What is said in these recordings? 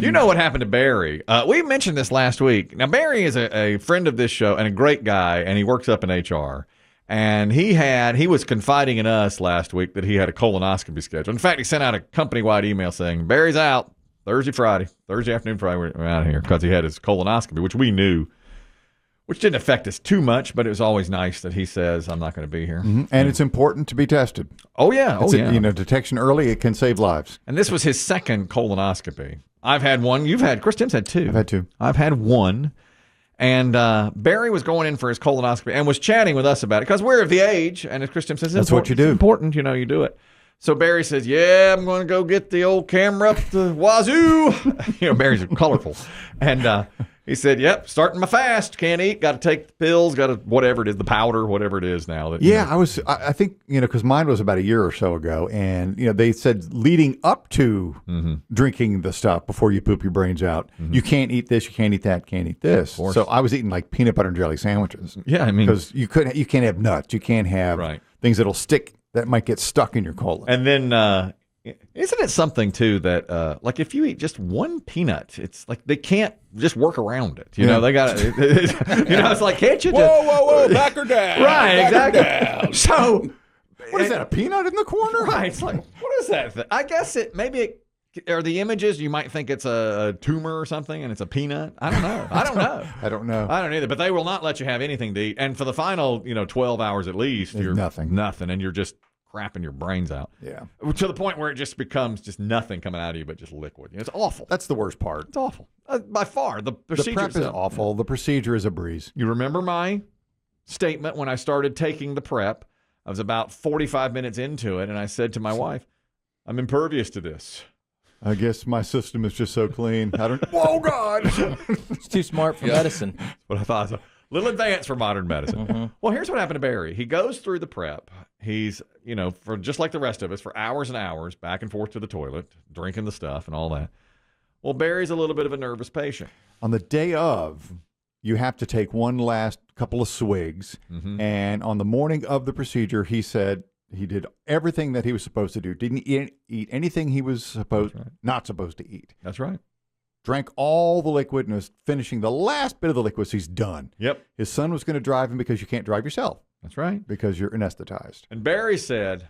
You know what happened to Barry? We mentioned this last week. Now, Barry is a friend of this show and a great guy, and he works up in HR. And he was confiding in us last week that he had a colonoscopy scheduled. In fact, he sent out a company-wide email saying, Barry's out Thursday afternoon, Friday, we're out of here, because he had his colonoscopy, which we knew, which didn't affect us too much, but it was always nice that he says, I'm not going to be here. Mm-hmm. And it's important to be tested. Oh, yeah. Detection early, it can save lives. And this was his second colonoscopy. I've had one. Chris Timm's had two. I've had two. I've had one. And Barry was going in for his colonoscopy and was chatting with us about it because we're of the age. And as Chris Timm says, that's what you do. It's important, you do it. So Barry says, yeah, I'm going to go get the old camera up the wazoo. Barry's colorful. And he said, yep, starting my fast. Can't eat. Got to take the pills. Got to whatever it is, the powder, whatever it is now. I think, because mine was about a year or so ago. And, they said leading up to drinking the stuff before you poop your brains out, you can't eat this, you can't eat that, can't eat this. So I was eating like peanut butter and jelly sandwiches. Yeah, because you can't have nuts. You can't have things that'll stick. That might get stuck in your colon. And then, isn't it something, too, that, like, if you eat just one peanut, it's like they can't just work around it. They got to, it's like, can't you just... Whoa, back her down. Right, exactly. So... What is that, a peanut in the corner? Right, it's like, what is that? I guess are the images, you might think it's a tumor or something, and it's a peanut. I don't know. I don't know either. But they will not let you have anything to eat. And for the final, 12 hours at least, you're nothing, and you're just crapping your brains out. Yeah. To the point where it just becomes just nothing coming out of you but just liquid. It's awful. That's the worst part. It's awful. By far, the procedure prep is awful. The procedure is a breeze. You remember my statement when I started taking the prep? I was about 45 minutes into it, and I said to my wife, I'm impervious to this. I guess my system is just so clean. Whoa, God! It's too smart for medicine. What I thought. A little advanced for modern medicine. Mm-hmm. Well, here's what happened to Barry. He goes through the prep. He's, for just like the rest of us, for hours and hours, back and forth to the toilet, drinking the stuff and all that. Well, Barry's a little bit of a nervous patient. On the day of, you have to take one last couple of swigs. Mm-hmm. And on the morning of the procedure, he said he did everything that he was supposed to do. Didn't eat anything he was not supposed to eat. That's right. Drank all the liquid and was finishing the last bit of the liquid, so he's done. Yep. His son was going to drive him because you can't drive yourself. That's right. Because you're anesthetized. And Barry said,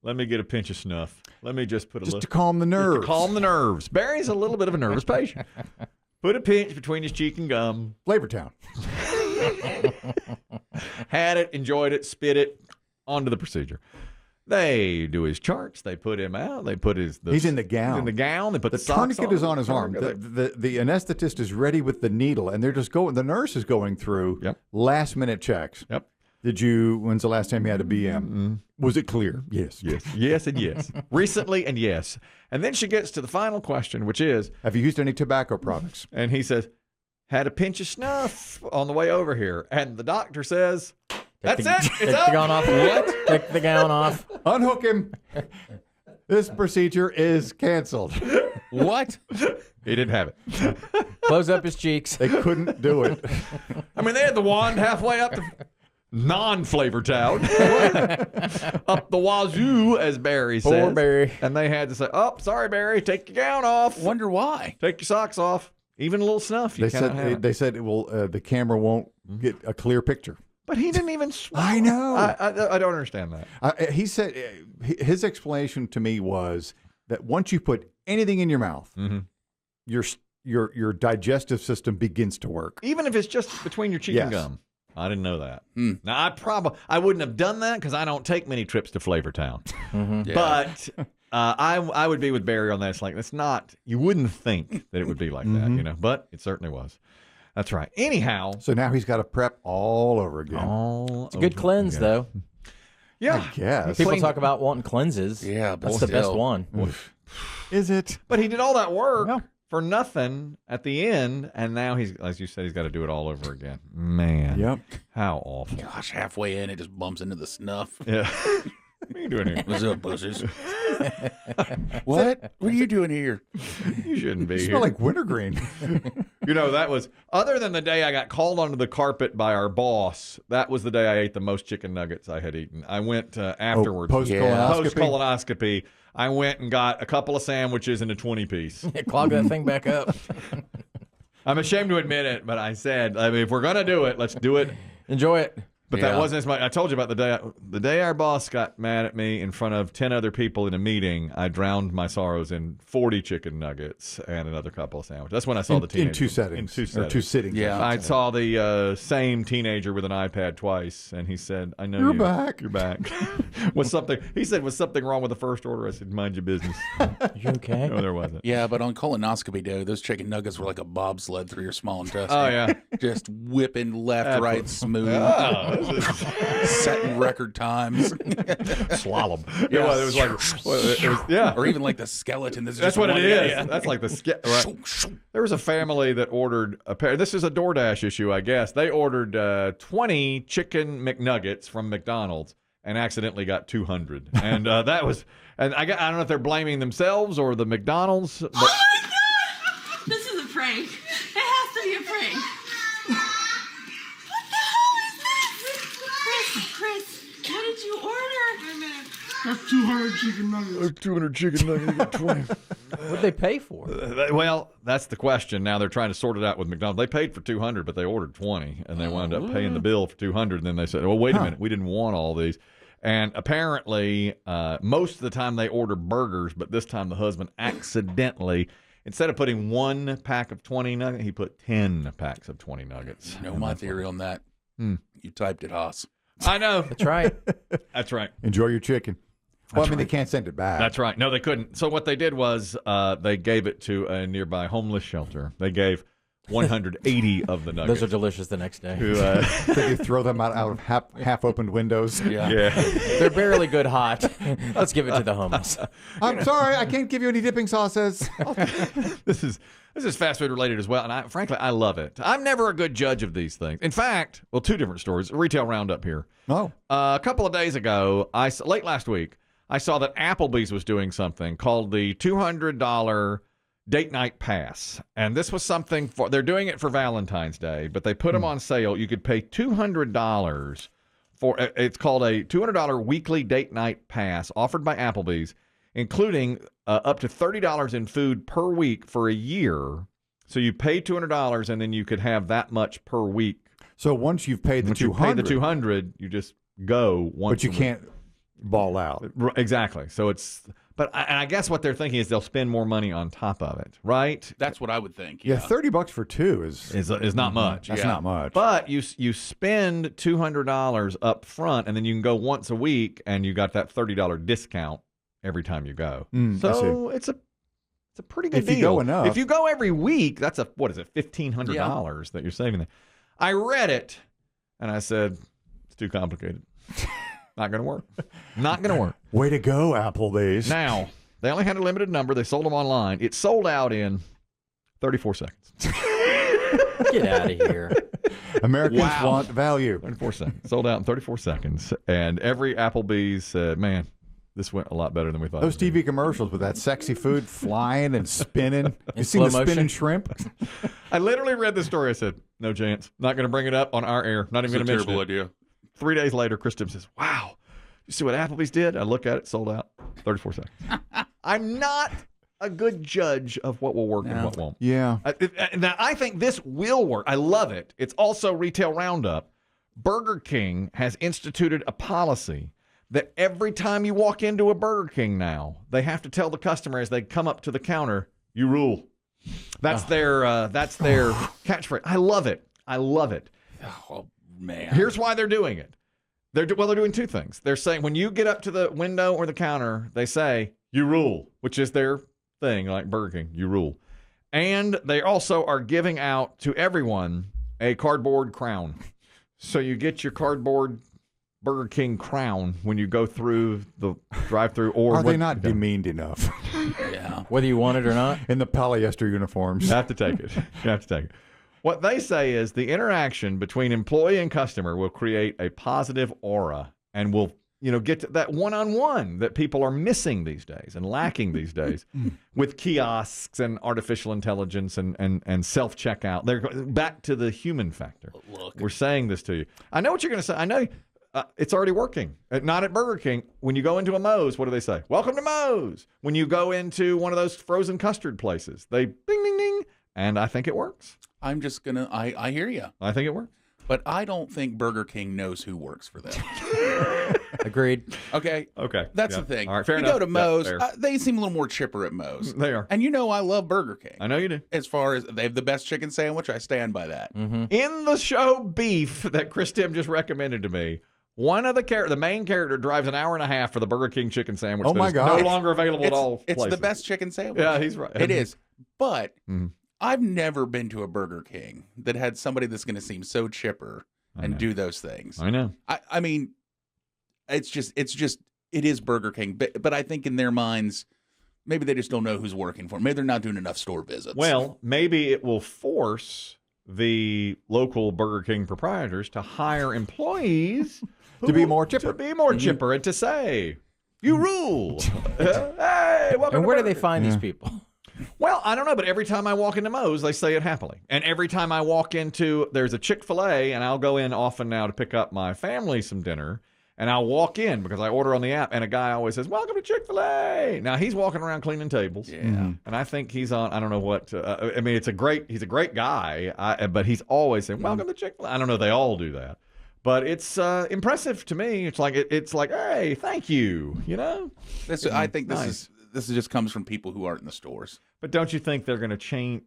let me get a pinch of snuff. Let me just put a little... to calm the nerves. To calm the nerves. Barry's a little bit of a nervous patient. Put a pinch between his cheek and gum. Flavortown. Had it, enjoyed it, spit it, on to the procedure. They do his charts. They put him out. They put he's in the gown. He's in the gown. They put the tourniquet is on his arm. The anesthetist is ready with the needle, and they're just going. The nurse is going through last minute checks. Yep. When's the last time you had a BM? Mm-hmm. Was it clear? Yes. Yes, and yes. Recently, and yes. And then she gets to the final question, which is, have you used any tobacco products? And he says, had a pinch of snuff on the way over here. And the doctor says, that's it. It's take the gown off. What? Take the gown off. Unhook him. This procedure is canceled. What? He didn't have it. Close up his cheeks. They couldn't do it. I mean, they had the wand halfway up the non-flavored town. Up the wazoo, as Barry says. Poor Barry. And they had to say, oh, sorry, Barry, take your gown off. Wonder why. Take your socks off. Even a little snuff. They said it will. The camera won't get a clear picture. But he didn't even swallow. I know. I don't understand that. He said his explanation to me was that once you put anything in your mouth, your digestive system begins to work. Even if it's just between your cheek and gum. I didn't know that. Now, I wouldn't have done that because I don't take many trips to Flavortown. Mm-hmm. Yeah. But I would be with Barry on that. It's like, it's not, you wouldn't think that it would be like that, but it certainly was. That's right. Anyhow. So now he's got to prep all over again. It's a good cleanse, though. Yeah. I guess. People talk about wanting cleanses. Yeah, but that's the best one. Is it? But he did all that work for nothing at the end, and now he's, as you said, he's got to do it all over again. Man. Yep. How awful. Gosh, halfway in, it just bumps into the snuff. Yeah. What are you doing here? What's up, pussies? What? What are you doing here? You shouldn't be you here. Smell like wintergreen. That was, other than the day I got called onto the carpet by our boss, that was the day I ate the most chicken nuggets I had eaten. I went afterwards. Post-colonoscopy? Post-colonoscopy. I went and got a couple of sandwiches and a 20-piece. Clog that thing back up. I'm ashamed to admit it, but I said, if we're going to do it, let's do it. Enjoy it. But that wasn't as much. I told you about the day our boss got mad at me in front of 10 other people in a meeting. I drowned my sorrows in 40 chicken nuggets and another couple of sandwiches. That's when I saw the teenager. In two settings. Or two sittings. Yeah. I saw the same teenager with an iPad twice, and he said, I know You're back. You're back. He said, was something wrong with the first order? I said, mind your business. You okay? No, there wasn't. Yeah, but on colonoscopy day, those chicken nuggets were like a bobsled through your small intestine. Oh, yeah. Just whipping left, right, smooth. Oh, Setting record times. Slalom. Yeah. It was like, yeah. Or even like the skeleton. That's what it is. That's like the right. There was a family that ordered a pair. This is a DoorDash issue, I guess. They ordered 20 chicken McNuggets from McDonald's and accidentally got 200. And that was, and I don't know if they're blaming themselves or the McDonald's. But, Oh my God! This is a prank. It has to be a prank. What the hell is this? Chris, what did you order? Wait a minute. That's 200 chicken nuggets. 200 chicken nuggets, 20. What'd they pay for? Well, that's the question. Now they're trying to sort it out with McDonald's. They paid for 200, but they ordered 20, and they wound up paying the bill for 200. And then they said, "Well, wait a minute, we didn't want all these." And apparently, most of the time they order burgers, but this time the husband accidentally, instead of putting 1 pack of 20 nuggets, he put 10 packs of 20 nuggets. You know my theory on that. You typed it, Haas. I know. That's right. That's right. Enjoy your chicken. Well, they can't send it back. That's right. No, they couldn't. So what they did was they gave it to a nearby homeless shelter. They gave 180 of the nuggets. Those are delicious the next day. So they throw them out of half-opened windows. Yeah. They're barely good hot. Let's give it to the homeless. I'm sorry, I can't give you any dipping sauces. This is fast food related as well, and frankly, I love it. I'm never a good judge of these things. In fact, well, 2 different stories. Retail roundup here. Oh. A couple of days ago, late last week, I saw that Applebee's was doing something called the $200 date night pass, and this was something they're doing it for Valentine's Day, but they put them on sale. You could pay $200 for it's called a $200 weekly date night pass offered by Applebee's, including up to $30 in food per week for a year. So you pay $200, and then you could have that much per week. So once you've paid the Once you 200, pay the 200, you just go once. but you can't ball out. Exactly. So it's, but I guess what they're thinking is they'll spend more money on top of it, right? That's what I would think. Yeah, $30 for 2 is not much. That's not much. But you spend $200 up front, and then you can go once a week, and you got that $30 discount every time you go. So it's a pretty good deal. If you go enough. If you go every week, that's $1,500 that you're saving there. I read it, and I said, it's too complicated. Not going to work. Not going to work. Way to go, Applebee's. Now, they only had a limited number. They sold them online. It sold out in 34 seconds. Get out of here. Americans want value. 34 seconds. Sold out in 34 seconds. And every Applebee's said, man, this went a lot better than we thought. Those TV commercials with that sexy food flying and spinning. You seen slow the spinning motion? shrimp? I literally read the story. I said, no chance. Not going to bring it up on our air. Not even going to mention it. idea. 3 days later, Chris Demm says, wow, you see what Applebee's did? I look at it, sold out, 34 seconds. I'm not a good judge of what will work and what won't. Yeah. Now, I think this will work. I love it. It's also Retail Roundup. Burger King has instituted a policy that every time you walk into a Burger King now, they have to tell the customer as they come up to the counter, you rule. That's their catchphrase. I love it. I love it. Oh, man. Here's why they're doing it. They're doing 2 things. They're saying when you get up to the window or the counter, they say, you rule, which is their thing, like Burger King, you rule. And they also are giving out to everyone a cardboard crown. So you get your cardboard Burger King crown when you go through the drive-thru. Or Are they not demeaned enough Yeah. Whether you want it or not. in the polyester uniforms? You have to take it. You have to take it. What they say is the interaction between employee and customer will create a positive aura and will, get to that one-on-one that people are missing these days and lacking these days with kiosks and artificial intelligence and self-checkout. They're back to the human factor. Look. We're saying this to you. I know what you're going to say. I know it's already working. Not at Burger King. When you go into a Moe's, what do they say? Welcome to Moe's. When you go into one of those frozen custard places, they ding, ding, ding. And I think it works. I'm just going to, I hear you. I think it works. But I don't think Burger King knows who works for them. Agreed. Okay. That's the thing. All right, fair you enough. go to Moe's, Yeah, they seem a little more chipper at Moe's. They are. And I love Burger King. I know you do. As far as they have the best chicken sandwich, I stand by that. In the show Beef that Chris Demm just recommended to me, one of the main character drives an hour and a half for the Burger King chicken sandwich. Oh, that my is God. no longer available at all It's places. the best chicken sandwich. Yeah, he's right. It is. But Mhm. I've never been to a Burger King that had somebody that's going to seem so chipper and do those things. I know. I mean, it is Burger King. But I think in their minds, maybe they just don't know who's working for them. Maybe they're not doing enough store visits. Well, maybe it will force the local Burger King proprietors to hire employees To be more chipper. To be more chipper and to say, you rule. Hey, welcome And to where do Burger they find these people? Well, I don't know, but every time I walk into Moe's, they say it happily. And every time I walk into, there's a Chick-fil-A, and I'll go in often now to pick up my family some dinner, and I'll walk in because I order on the app, and a guy always says, welcome to Chick-fil-A. Now, he's walking around cleaning tables. Yeah. And I think he's on, I don't know what, I mean, he's a great guy, but he's always saying, welcome to Chick-fil-A. I don't know, they all do that. But it's impressive to me. It's like, hey, thank you, you know? I think Nice. this just comes from people who aren't in the stores. But don't you think they're going to change?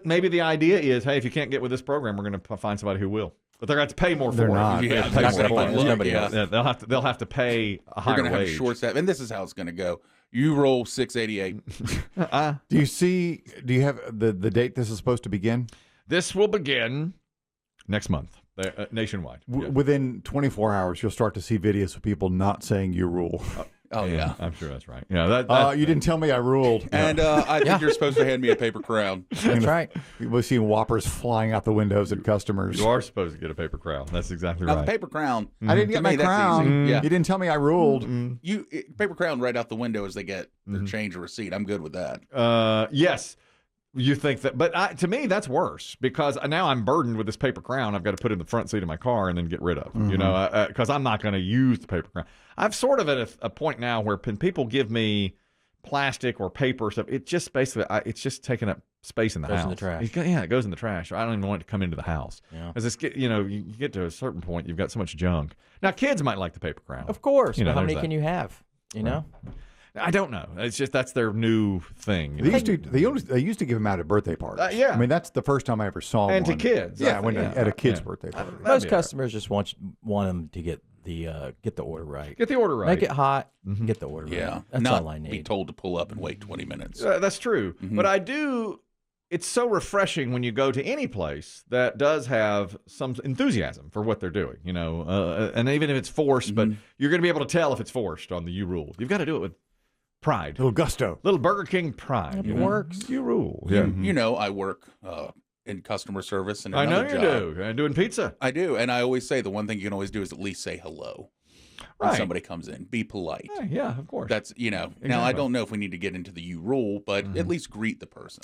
Maybe the idea is, hey, if you can't get with this program, we're going to find somebody who will. But they're going to have to pay more for They're it. not. They're Yeah, gonna pay not more gonna for find it. nobody yeah. else. Yeah, they'll have to pay a You're higher going to have wage. a short staff. And this is how it's going to go. You roll 688. Do you have the date this is supposed to begin? This will begin next month, nationwide. Yeah. Within 24 hours, you'll start to see videos of people not saying you rule. Oh, yeah. I'm sure that's right. Yeah, that You didn't tell me I ruled. And I think you're supposed to hand me a paper crown. That's right. We've seen whoppers flying out the windows at customers. you are supposed to get a paper crown. That's exactly Now, right. the paper crown. I didn't To get me, my that's crown. easy. Yeah. You didn't tell me I ruled. Paper crown right out the window as they get their change or receipt. I'm good with that. Yes. You think that, but to me, that's worse because now I'm burdened with this paper crown I've got to put in the front seat of my car and then get rid of, you know, because I'm not going to use the paper crown. I've sort of at a point now where when people give me plastic or paper stuff, it just basically, it's just taking up space in the Goes house. in the trash. Yeah, it goes in the trash. I don't even want it to come into the house. Yeah. Because you get to a certain point, you've got so much junk. Now, kids might like the paper crown. Of course. You know, But how there's many that. can you have? You know? I don't know. It's just that's their new thing. you They know? used to give them out at birthday parties. Yeah. I mean, that's the first time I ever saw And to one. kids. Yeah, I think, at a kid's yeah. birthday party. That'd Most be all right. customers just want them to get the order right. Get the order right. Make it hot. Get the order Yeah. right. That's Not all I be need. told to pull up and wait 20 minutes. That's true. But I do. It's so refreshing when you go to any place that does have some enthusiasm for what they're doing, you know, and even if it's forced, but you're going to be able to tell if it's forced on the You Rule. You've got to do it with pride. Little gusto. Little Burger King pride. It works. You Rule. You know, I work in customer service and I know another you job. do. And doing pizza. I do. And I always say the one thing you can always do is at least say hello when Right. somebody comes in. Be polite. Yeah, of course. That's, now I don't know if we need to get into the you rule, but at least greet the person.